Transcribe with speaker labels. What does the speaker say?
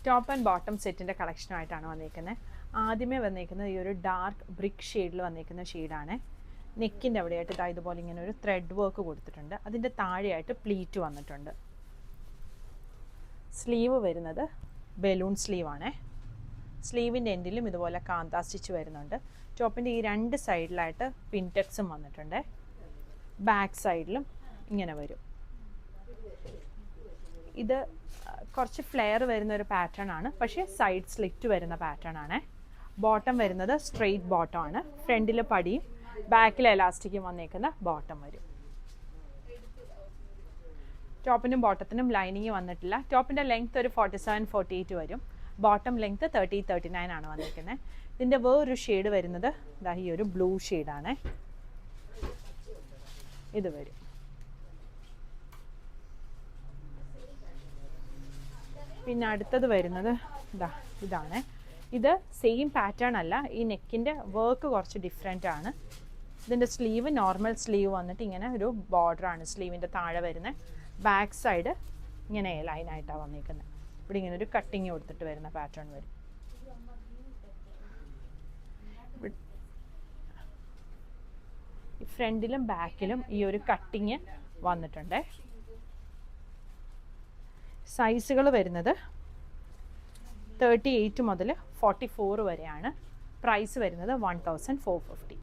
Speaker 1: Top and bottom സെറ്റിൻ്റെ കളക്ഷനുമായിട്ടാണ് വന്നിരിക്കുന്നത്. ആദ്യമേ വന്നിരിക്കുന്നത് ഈ ഒരു ഡാർക്ക് ബ്രിക്ക് ഷെയ്ഡിൽ വന്നിരിക്കുന്ന ഷെയ്ഡാണ്. നെക്കിൻ്റെ അവിടെയായിട്ട് ഇതുപോലെ ഇങ്ങനെ ഒരു ത്രെഡ് വർക്ക് കൊടുത്തിട്ടുണ്ട്. അതിൻ്റെ താഴെയായിട്ട് പ്ലീറ്റ് വന്നിട്ടുണ്ട്. സ്ലീവ് വരുന്നത് ബലൂൺ സ്ലീവാണ്. സ്ലീവിൻ്റെ എൻഡിലും ഇതുപോലെ കാന്ത സ്റ്റിച്ച് വരുന്നുണ്ട്. ടോപ്പിൻ്റെ ഈ രണ്ട് സൈഡിലായിട്ട് പിൻടെക്സും വന്നിട്ടുണ്ട്. ബാക്ക് സൈഡിലും ഇങ്ങനെ വരും. ഇത് കുറച്ച് ഫ്ലെയർ വരുന്ന ഒരു പാറ്റേൺ ആണ്, പക്ഷേ സൈഡ് സ്ലിറ്റ് വരുന്ന പാറ്റേൺ ആണ്. ബോട്ടം വരുന്നത് സ്ട്രെയിറ്റ് ബോട്ടം ആണ്. ഫ്രണ്ടിൽ പടിയും ബാക്കിൽ എലാസ്റ്റിക്കും വന്നേക്കുന്ന ബോട്ടം വരും. ടോപ്പിനും ബോട്ടത്തിനും ലൈനിങ് വന്നിട്ടില്ല. ടോപ്പിൻ്റെ ലെങ്ത് ഒരു 47-48 വരും. ബോട്ടം ലെങ്ത് 30-39 ആണ് വന്നിരിക്കുന്നത്. ഇതിൻ്റെ വേറൊരു ഷെയ്ഡ് വരുന്നത് ഈ ഒരു ബ്ലൂ ഷെയ്ഡാണ്. ഇത് വരും. പിന്നെ അടുത്തത് വരുന്നത് ഇതാണ്. ഇത് സെയിം പാറ്റേൺ അല്ല, ഈ നെക്കിൻ്റെ വർക്ക് കുറച്ച് ഡിഫറെൻ്റ് ആണ്. ഇതിൻ്റെ സ്ലീവ് നോർമൽ സ്ലീവ് വന്നിട്ട് ഇങ്ങനെ ഒരു ബോർഡറാണ് സ്ലീവിൻ്റെ താഴെ വരുന്നത്. ബാക്ക് സൈഡ് ഇങ്ങനെ ലൈനായിട്ടാണ് വന്നിരിക്കുന്നത്. ഇവിടെ ഇങ്ങനെ ഒരു കട്ടിങ് കൊടുത്തിട്ട് വരുന്ന പാറ്റേൺ വരും. ഫ്രണ്ടിലും ബാക്കിലും ഈ ഒരു കട്ടിങ് വന്നിട്ടുണ്ട്. സൈസുകൾ വരുന്നത് 38 മുതൽ 44 വരെയാണ്. പ്രൈസ് വരുന്നത് 1450.